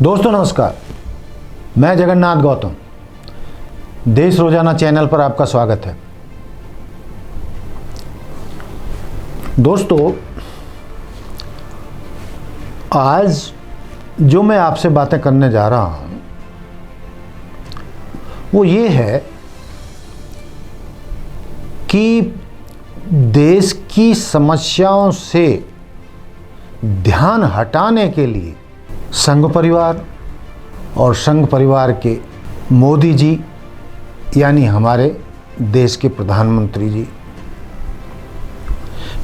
दोस्तों नमस्कार, मैं जगन्नाथ गौतम, देश रोजाना चैनल पर आपका स्वागत है। दोस्तों, आज जो मैं आपसे बातें करने जा रहा हूं वो ये है कि देश की समस्याओं से ध्यान हटाने के लिए संघ परिवार और संघ परिवार के मोदी जी यानी हमारे देश के प्रधानमंत्री जी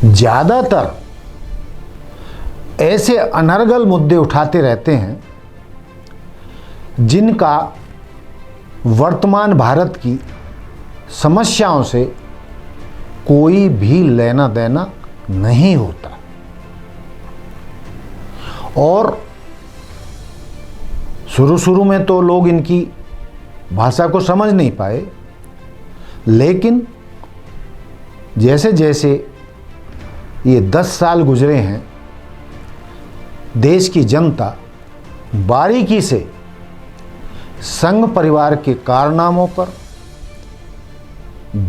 ज़्यादातर ऐसे अनर्गल मुद्दे उठाते रहते हैं जिनका वर्तमान भारत की समस्याओं से कोई भी लेना देना नहीं होता और शुरू में तो लोग इनकी भाषा को समझ नहीं पाए, लेकिन जैसे जैसे ये 10 साल गुजरे हैं, देश की जनता बारीकी से संघ परिवार के कारनामों पर,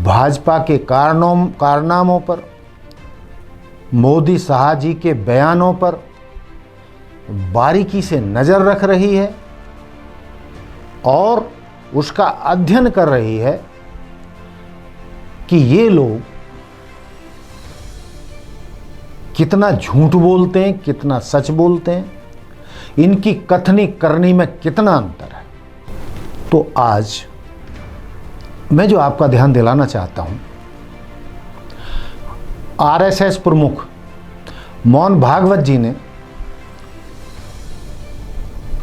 भाजपा के कारनामों पर, मोदी शाह जी के बयानों पर बारीकी से नज़र रख रही है और उसका अध्ययन कर रही है कि ये लोग कितना झूठ बोलते हैं, कितना सच बोलते हैं, इनकी कथनी करनी में कितना अंतर है। तो आज मैं जो आपका ध्यान दिलाना चाहता हूं, आरएसएस प्रमुख मोहन भागवत जी ने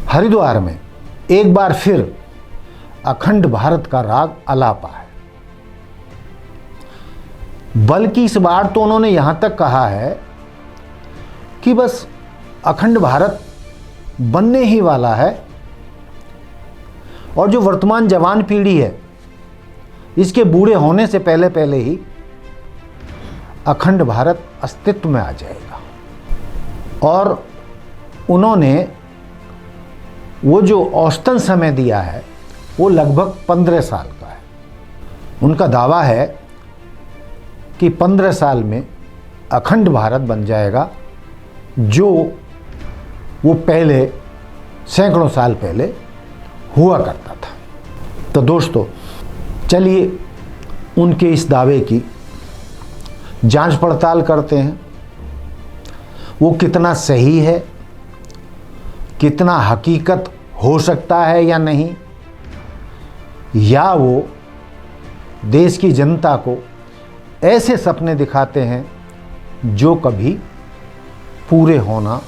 हरिद्वार में एक बार फिर अखंड भारत का राग अलापा है। बल्कि इस बार तो उन्होंने यहां तक कहा है कि बस अखंड भारत बनने ही वाला है और जो वर्तमान जवान पीढ़ी है इसके बूढ़े होने से पहले पहले ही अखंड भारत अस्तित्व में आ जाएगा। और उन्होंने वो जो औसतन समय दिया है वो लगभग 15 साल का है। उनका दावा है कि 15 साल में अखंड भारत बन जाएगा, जो वो पहले सैकड़ों साल पहले हुआ करता था। तो दोस्तों, चलिए उनके इस दावे की जांच पड़ताल करते हैं। वो कितना सही है, कितना हकीकत हो सकता है या नहीं, या वो देश की जनता को ऐसे सपने दिखाते हैं जो कभी पूरे होना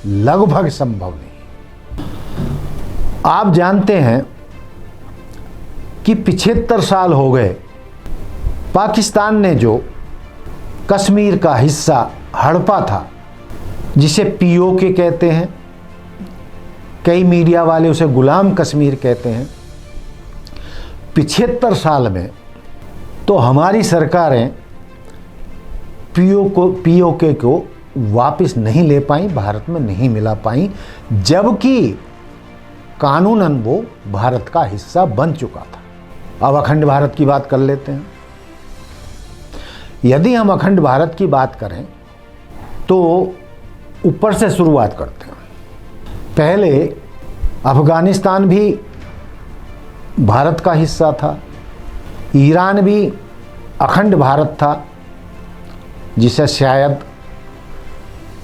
लगभग संभव नहीं। आप जानते हैं कि 75 साल हो गए पाकिस्तान ने जो कश्मीर का हिस्सा हड़पा था, जिसे पीओके कहते हैं, कई मीडिया वाले उसे गुलाम कश्मीर कहते हैं। 75 साल में तो हमारी सरकारें पीओके को वापस नहीं ले पाई, भारत में नहीं मिला पाई, जबकि कानूनन वो भारत का हिस्सा बन चुका था। अब अखंड भारत की बात कर लेते हैं। यदि हम अखंड भारत की बात करें तो ऊपर से शुरुआत करते हैं। पहले अफगानिस्तान भी भारत का हिस्सा था, ईरान भी अखंड भारत था, जिसे शायद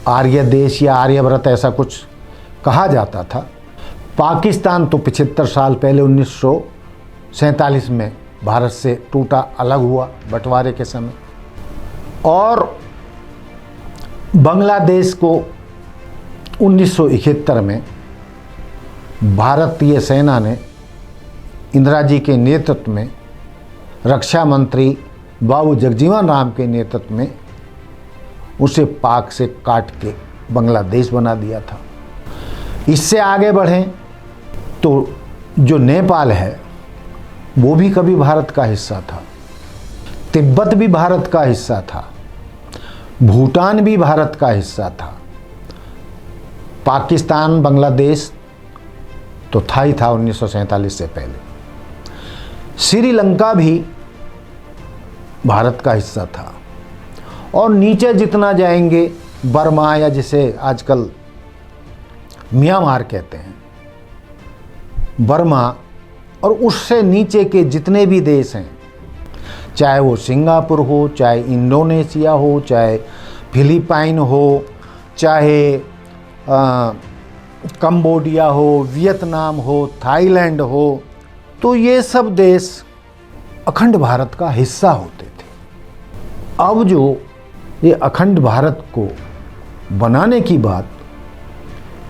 आर्य देश या आर्यव्रत ऐसा कुछ कहा जाता था। पाकिस्तान तो 75 साल पहले 1947 में भारत से टूटा, अलग हुआ बंटवारे के समय। और बांग्लादेश को 1971 में भारतीय सेना ने इंदिरा जी के नेतृत्व में, रक्षा मंत्री बाबू जगजीवन राम के नेतृत्व में उसे पाक से काट के बांग्लादेश बना दिया था। इससे आगे बढ़ें तो जो नेपाल है वो भी कभी भारत का हिस्सा था, तिब्बत भी भारत का हिस्सा था, भूटान भी भारत का हिस्सा था। पाकिस्तान, बांग्लादेश तो था ही था 1947 से पहले। श्रीलंका भी भारत का हिस्सा था, और नीचे जितना जाएंगे बर्मा, या जिसे आजकल म्यांमार कहते हैं, बर्मा, और उससे नीचे के जितने भी देश हैं, चाहे वो सिंगापुर हो, चाहे इंडोनेशिया हो, चाहे फिलीपाइन हो, चाहे कंबोडिया हो, वियतनाम हो, थाईलैंड हो, तो ये सब देश अखंड भारत का हिस्सा होते थे। अब जो ये अखंड भारत को बनाने की बात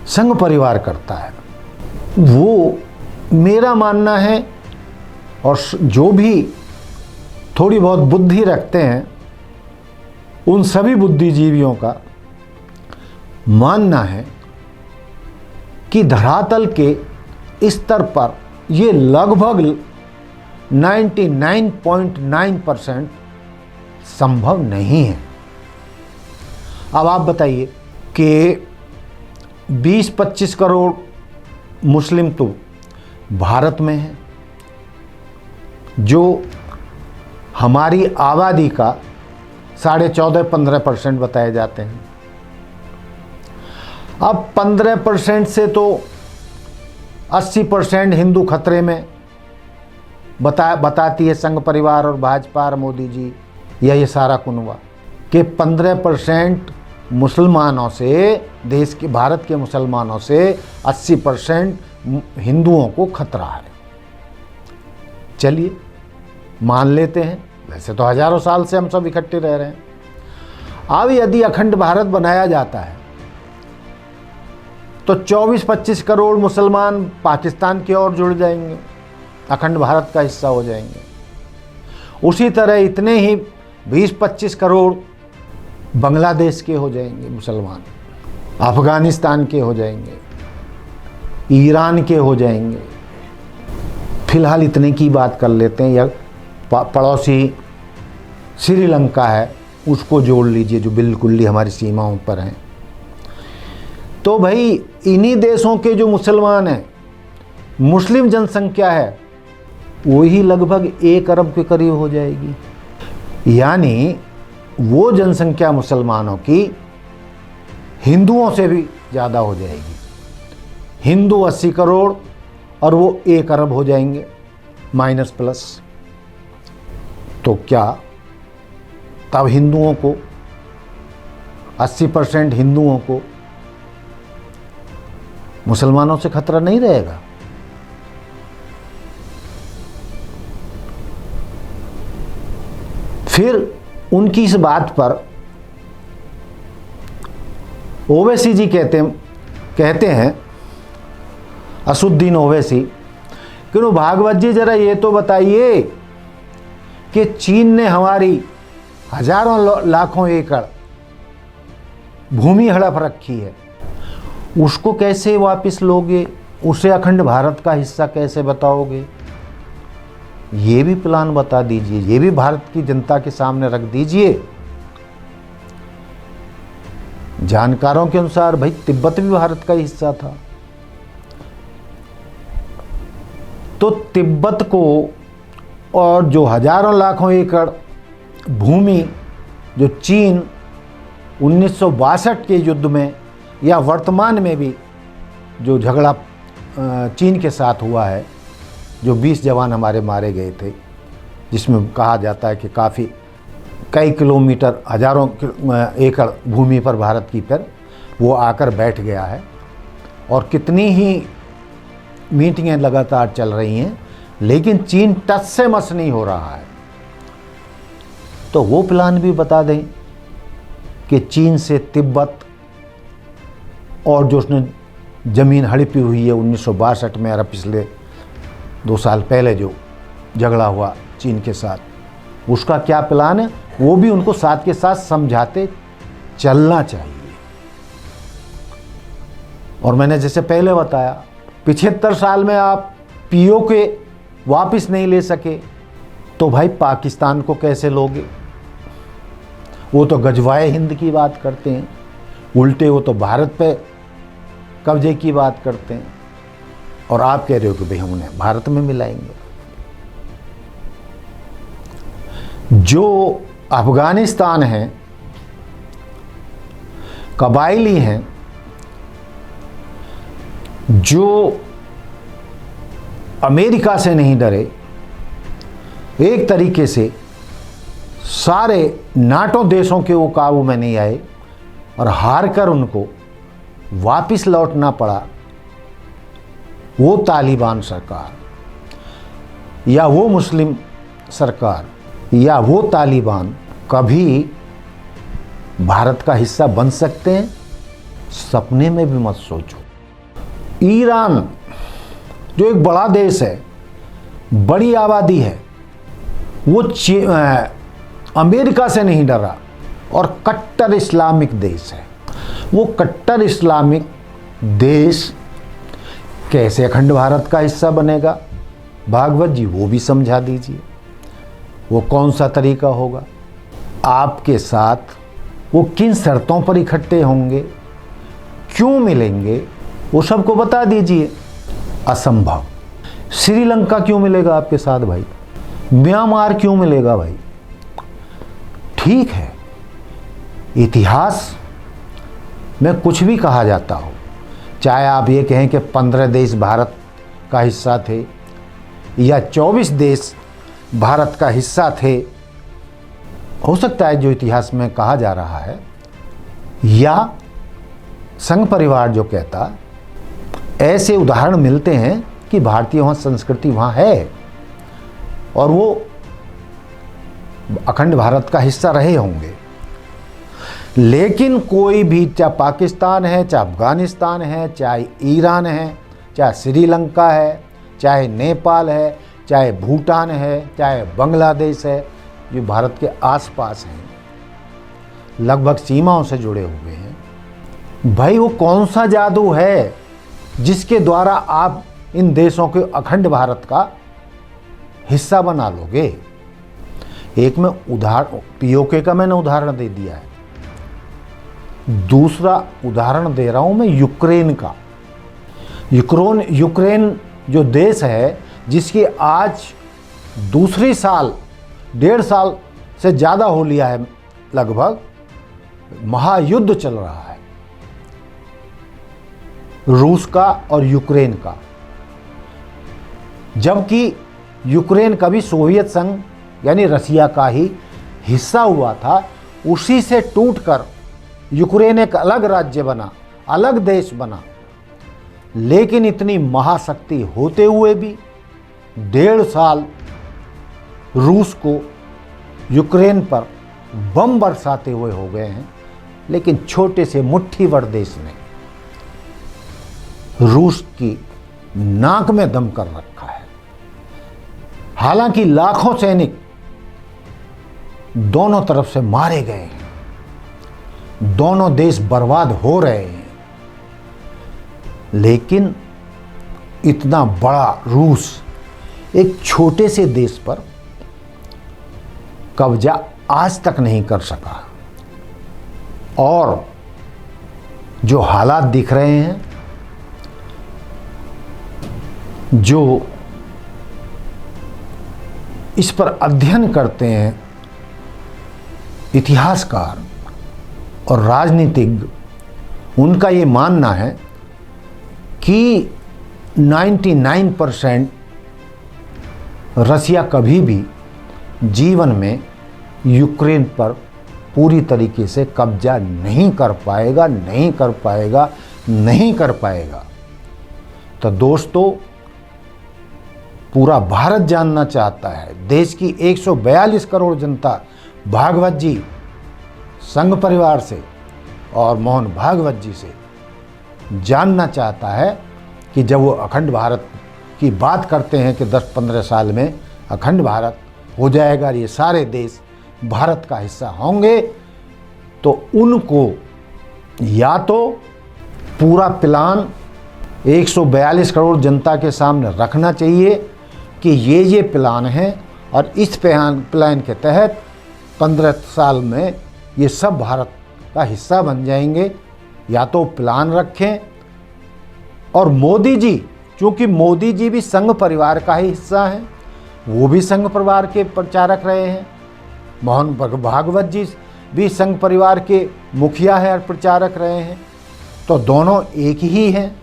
संघ परिवार करता है, वो मेरा मानना है, और जो भी थोड़ी बहुत बुद्धि रखते हैं उन सभी बुद्धिजीवियों का मानना है कि धरातल के स्तर पर ये लगभग 99.9% संभव नहीं है। अब आप बताइए कि 20-25 करोड़ मुस्लिम तो भारत में हैं, जो हमारी आबादी का 14.5-15% बताए जाते हैं। अब 15% से तो 80% हिंदू खतरे में बताती है संघ परिवार और भाजपा और मोदी जी, या ये सारा कुनबा, कि 15% मुसलमानों से, देश के भारत के मुसलमानों से 80% हिंदुओं को खतरा है। चलिए मान लेते हैं, वैसे तो हजारों साल से हम सब इकट्ठे रह रहे हैं। अब यदि अखंड भारत बनाया जाता है तो 24-25 करोड़ मुसलमान पाकिस्तान की ओर जुड़ जाएंगे, अखंड भारत का हिस्सा हो जाएंगे। उसी तरह इतने ही 20-25 करोड़ बांग्लादेश के हो जाएंगे मुसलमान, अफगानिस्तान के हो जाएंगे, ईरान के हो जाएंगे। फिलहाल इतने की बात कर लेते हैं, या पड़ोसी श्रीलंका है उसको जोड़ लीजिए, जो बिल्कुल ही हमारी सीमाओं पर हैं। तो भाई इन्हीं देशों के जो मुसलमान हैं, मुस्लिम जनसंख्या है, वही लगभग 1 अरब के करीब हो जाएगी। यानी वो जनसंख्या मुसलमानों की हिंदुओं से भी ज़्यादा हो जाएगी। हिंदू 80 करोड़ और वो 1 अरब हो जाएंगे, माइनस प्लस। तो क्या तब हिंदुओं को 80% हिंदुओं को मुसलमानों से खतरा नहीं रहेगा? फिर उनकी इस बात पर ओवैसी जी कहते हैं, असुद्दीन ओवैसी, कि भागवत जी जरा ये तो बताइए कि चीन ने हमारी हजारों लाखों एकड़ भूमि हड़प रखी है, उसको कैसे वापस लोगे? उसे अखंड भारत का हिस्सा कैसे बताओगे? ये भी प्लान बता दीजिए, ये भी भारत की जनता के सामने रख दीजिए। जानकारों के अनुसार भाई तिब्बत भी भारत का हिस्सा था, तो तिब्बत को और जो हजारों लाखों एकड़ भूमि जो चीन 1962 के युद्ध में या वर्तमान में भी जो झगड़ा चीन के साथ हुआ है, जो 20 जवान हमारे मारे गए थे, जिसमें कहा जाता है कि काफ़ी कई किलोमीटर, हजारों एकड़ भूमि पर भारत की पर वो आकर बैठ गया है, और कितनी ही मीटिंगें लगातार चल रही हैं, लेकिन चीन टच से मस नहीं हो रहा है। तो वो प्लान भी बता दें कि चीन से तिब्बत, और जो उसने ज़मीन हड़पी हुई है 1962 में, और पिछले 2 साल पहले जो झगड़ा हुआ चीन के साथ, उसका क्या प्लान है, वो भी उनको साथ के साथ समझाते चलना चाहिए। और मैंने जैसे पहले बताया, 75 साल में आप पीओके वापस नहीं ले सके, तो भाई पाकिस्तान को कैसे लोगे? वो तो गजवाए हिंद की बात करते हैं, उल्टे वो तो भारत पे कब्जे की बात करते हैं। और आप कह रहे हो कि भाई हम उन्हें भारत में मिलाएंगे। जो अफगानिस्तान है, कबायली हैं, जो अमेरिका से नहीं डरे, एक तरीके से सारे नाटो देशों के वो काबू में नहीं आए और हार कर उनको वापिस लौटना पड़ा, वो तालिबान सरकार या वो मुस्लिम सरकार या वो तालिबान कभी भारत का हिस्सा बन सकते हैं? सपने में भी मत सोचो। ईरान जो एक बड़ा देश है, बड़ी आबादी है, वो अमेरिका से नहीं डरा और कट्टर इस्लामिक देश है। वो कट्टर इस्लामिक देश कैसे अखंड भारत का हिस्सा बनेगा? भागवत जी वो भी समझा दीजिए, वो कौन सा तरीका होगा? आपके साथ वो किन शर्तों पर इकट्ठे होंगे, क्यों मिलेंगे, वो सबको बता दीजिए। असंभव। श्रीलंका क्यों मिलेगा आपके साथ भाई? म्यांमार क्यों मिलेगा भाई? ठीक है, इतिहास में कुछ भी कहा जाता हो, चाहे आप ये कहें कि 15 देश भारत का हिस्सा थे या 24 देश भारत का हिस्सा थे, हो सकता है जो इतिहास में कहा जा रहा है, या संघ परिवार जो कहता, ऐसे उदाहरण मिलते हैं कि भारतीय वहाँ संस्कृति वहाँ है और वो अखंड भारत का हिस्सा रहे होंगे। लेकिन कोई भी, चाहे पाकिस्तान है, चाहे अफगानिस्तान है, चाहे ईरान है, चाहे श्रीलंका है, चाहे नेपाल है, चाहे भूटान है, चाहे बांग्लादेश है, जो भारत के आसपास हैं, लगभग सीमाओं से जुड़े हुए हैं, भाई वो कौन सा जादू है जिसके द्वारा आप इन देशों के अखंड भारत का हिस्सा बना लोगे? एक मैं उदाहरण पीओके का मैंने उदाहरण दे दिया है, दूसरा उदाहरण दे रहा हूं मैं यूक्रेन का। यूक्रेन जो देश है, जिसकी आज दूसरी साल, 1.5 साल से ज़्यादा हो लिया है, लगभग महायुद्ध चल रहा है रूस का और यूक्रेन का। जबकि यूक्रेन कभी सोवियत संघ यानी रसिया का ही हिस्सा हुआ था, उसी से टूटकर यूक्रेन एक अलग राज्य बना, अलग देश बना। लेकिन इतनी महाशक्ति होते हुए भी 1.5 साल रूस को यूक्रेन पर बम बरसाते हुए हो गए हैं, लेकिन छोटे से मुट्ठी भर देश ने रूस की नाक में दम कर रखा है। हालांकि लाखों सैनिक दोनों तरफ से मारे गए हैं, दोनों देश बर्बाद हो रहे हैं, लेकिन इतना बड़ा रूस एक छोटे से देश पर कब्जा आज तक नहीं कर सका। और जो हालात दिख रहे हैं, जो इस पर अध्ययन करते हैं इतिहासकार और राजनीतिज्ञ, उनका ये मानना है कि 99% रसिया कभी भी जीवन में यूक्रेन पर पूरी तरीके से कब्जा नहीं कर पाएगा, नहीं कर पाएगा, नहीं कर पाएगा। तो दोस्तों, पूरा भारत जानना चाहता है, देश की 142 करोड़ जनता भागवत जी संघ परिवार से और मोहन भागवत जी से जानना चाहता है कि जब वो अखंड भारत की बात करते हैं कि 10-15 साल में अखंड भारत हो जाएगा, ये सारे देश भारत का हिस्सा होंगे, तो उनको या तो पूरा प्लान 142 करोड़ जनता के सामने रखना चाहिए कि ये प्लान है और इस प्लान के तहत 15 साल में ये सब भारत का हिस्सा बन जाएंगे, या तो प्लान रखें। और मोदी जी क्योंकि मोदी जी भी संघ परिवार का ही हिस्सा हैं, वो भी संघ परिवार के प्रचारक रहे हैं। मोहन भागवत जी भी संघ परिवार के मुखिया हैं और प्रचारक रहे हैं, तो दोनों एक ही हैं।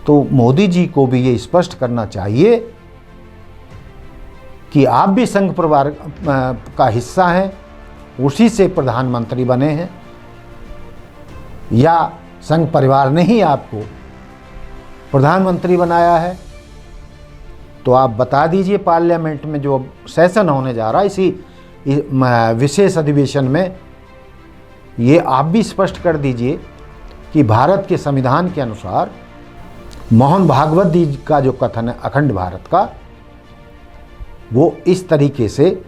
तो मोदी जी को भी ये स्पष्ट करना चाहिए कि आप भी संघ परिवार का हिस्सा हैं, उसी से प्रधानमंत्री बने हैं, या संघ परिवार ने ही आपको प्रधानमंत्री बनाया है। तो आप बता दीजिए पार्लियामेंट में जो सेशन होने जा रहा है इसी विशेष अधिवेशन में, ये आप भी स्पष्ट कर दीजिए कि भारत के संविधान के अनुसार मोहन भागवत जी का जो कथन है अखंड भारत का, वो इस तरीके से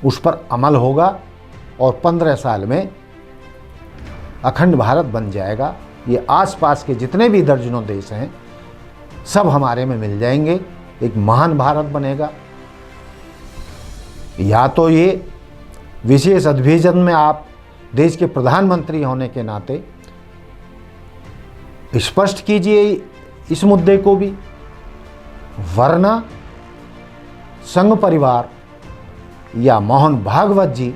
उस पर अमल होगा और 15 साल में अखंड भारत बन जाएगा। ये आसपास के जितने भी दर्जनों देश हैं सब हमारे में मिल जाएंगे, एक महान भारत बनेगा। या तो ये विशेष अधिवेशन में आप देश के प्रधानमंत्री होने के नाते स्पष्ट कीजिए इस मुद्दे को भी, वरना संघ परिवार या मोहन भागवत जी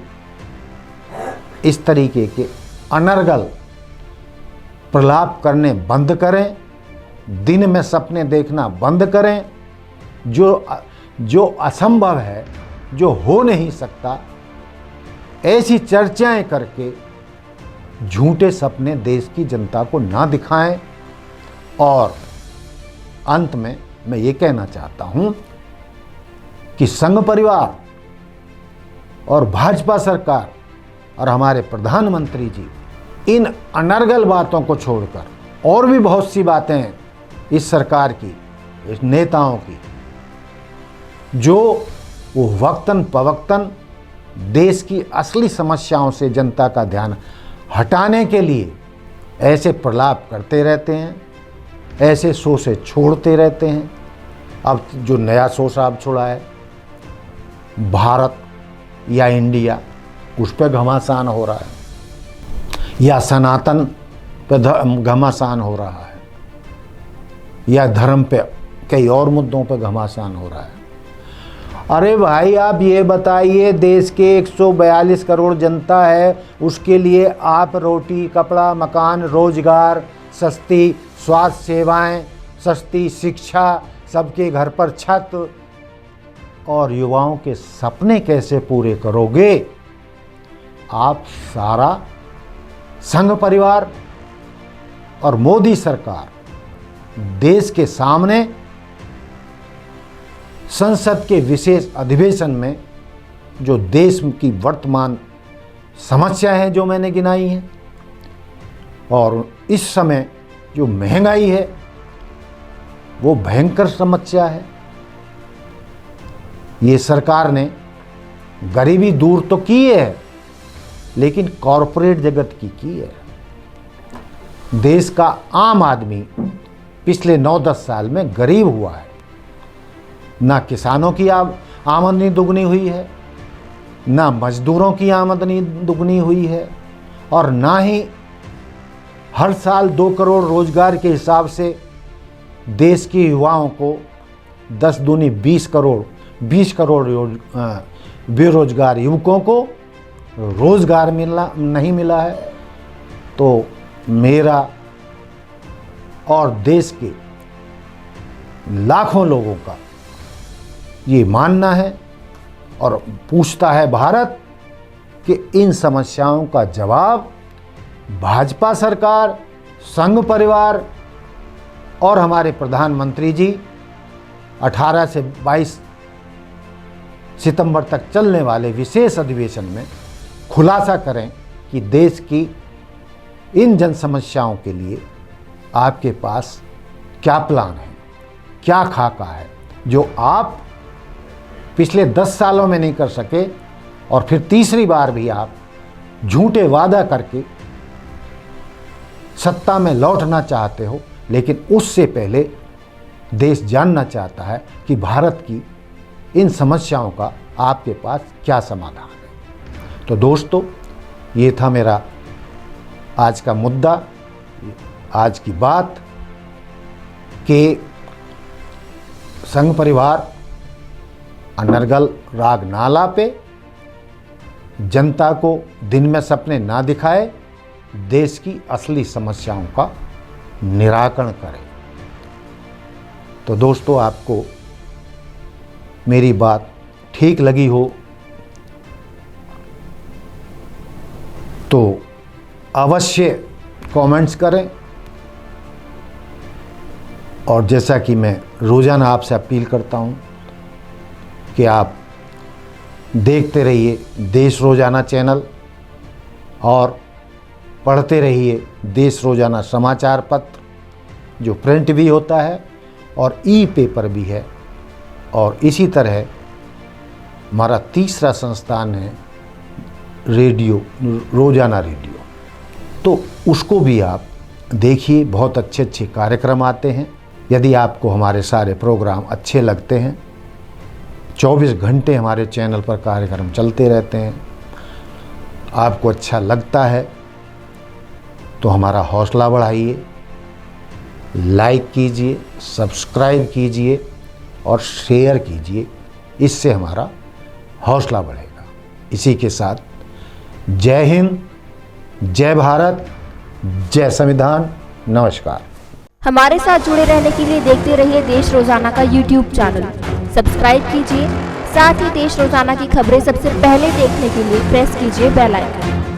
इस तरीके के अनर्गल प्रलाप करने बंद करें, दिन में सपने देखना बंद करें। जो असंभव है, जो हो नहीं सकता, ऐसी चर्चाएं करके झूठे सपने देश की जनता को ना दिखाएं। और अंत में मैं ये कहना चाहता हूं कि संघ परिवार और भाजपा सरकार और हमारे प्रधानमंत्री जी इन अनर्गल बातों को छोड़कर और भी बहुत सी बातें हैं इस सरकार की, इस नेताओं की, जो वो वक्तन पवक्तन देश की असली समस्याओं से जनता का ध्यान हटाने के लिए ऐसे प्रलाप करते रहते हैं, ऐसे शो से छोड़ते रहते हैं। अब जो नया शो साहब छोड़ा है भारत या इंडिया, उस पर घमासान हो रहा है, या सनातन पे घमासान हो रहा है, या धर्म पे कई और मुद्दों पे घमासान हो रहा है। अरे भाई आप ये बताइए, देश के 142 करोड़ जनता है, उसके लिए आप रोटी कपड़ा मकान रोजगार, सस्ती स्वास्थ्य सेवाएं, सस्ती शिक्षा, सबके घर पर छत और युवाओं के सपने कैसे पूरे करोगे? आप सारा संघ परिवार और मोदी सरकार देश के सामने संसद के विशेष अधिवेशन में जो देश की वर्तमान समस्याएं हैं जो मैंने गिनाई हैं, और इस समय जो महंगाई है वो भयंकर समस्या है। ये सरकार ने गरीबी दूर तो की है, लेकिन कॉरपोरेट जगत की है। देश का आम आदमी पिछले 9-10 साल में गरीब हुआ है। ना किसानों की आमदनी दुगनी हुई है, ना मजदूरों की आमदनी दुगनी हुई है, और ना ही हर साल 2 करोड़ रोजगार के हिसाब से देश के युवाओं को 10 दूनी 20 करोड़ बेरोजगार युवकों को रोजगार नहीं मिला है। तो मेरा और देश के लाखों लोगों का ये मानना है और पूछता है भारत कि इन समस्याओं का जवाब भाजपा सरकार, संघ परिवार और हमारे प्रधानमंत्री जी 18 से 22 सितंबर तक चलने वाले विशेष अधिवेशन में खुलासा करें कि देश की इन जन समस्याओं के लिए आपके पास क्या प्लान है, क्या खाका है, जो आप पिछले 10 सालों में नहीं कर सके, और फिर तीसरी बार भी आप झूठे वादा करके सत्ता में लौटना चाहते हो। लेकिन उससे पहले देश जानना चाहता है कि भारत की इन समस्याओं का आपके पास क्या समाधान है। तो दोस्तों, ये था मेरा आज का मुद्दा, आज की बात। कि संघ परिवार अनर्गल राग ना लापे, जनता को दिन में सपने ना दिखाए, देश की असली समस्याओं का निराकरण करे। तो दोस्तों, आपको मेरी बात ठीक लगी हो तो अवश्य कमेंट्स करें, और जैसा कि मैं रोज़ाना आपसे अपील करता हूं कि आप देखते रहिए देश रोज़ाना चैनल और पढ़ते रहिए देश रोज़ाना समाचार पत्र, जो प्रिंट भी होता है और ई पेपर भी है। और इसी तरह हमारा तीसरा संस्थान है रेडियो, रोज़ाना रेडियो, तो उसको भी आप देखिए। बहुत अच्छे अच्छे कार्यक्रम आते हैं। यदि आपको हमारे सारे प्रोग्राम अच्छे लगते हैं, 24 घंटे हमारे चैनल पर कार्यक्रम चलते रहते हैं, आपको अच्छा लगता है तो हमारा हौसला बढ़ाइए, लाइक कीजिए, सब्सक्राइब कीजिए और शेयर कीजिए। इससे हमारा हौसला बढ़ेगा। इसी के साथ जय हिंद, जय भारत, जय संविधान। नमस्कार। हमारे साथ जुड़े रहने के लिए देखते रहिए देश रोजाना का YouTube चैनल, सब्सक्राइब कीजिए। साथ ही देश रोजाना की खबरें सबसे पहले देखने के लिए प्रेस कीजिए बेल आइकन।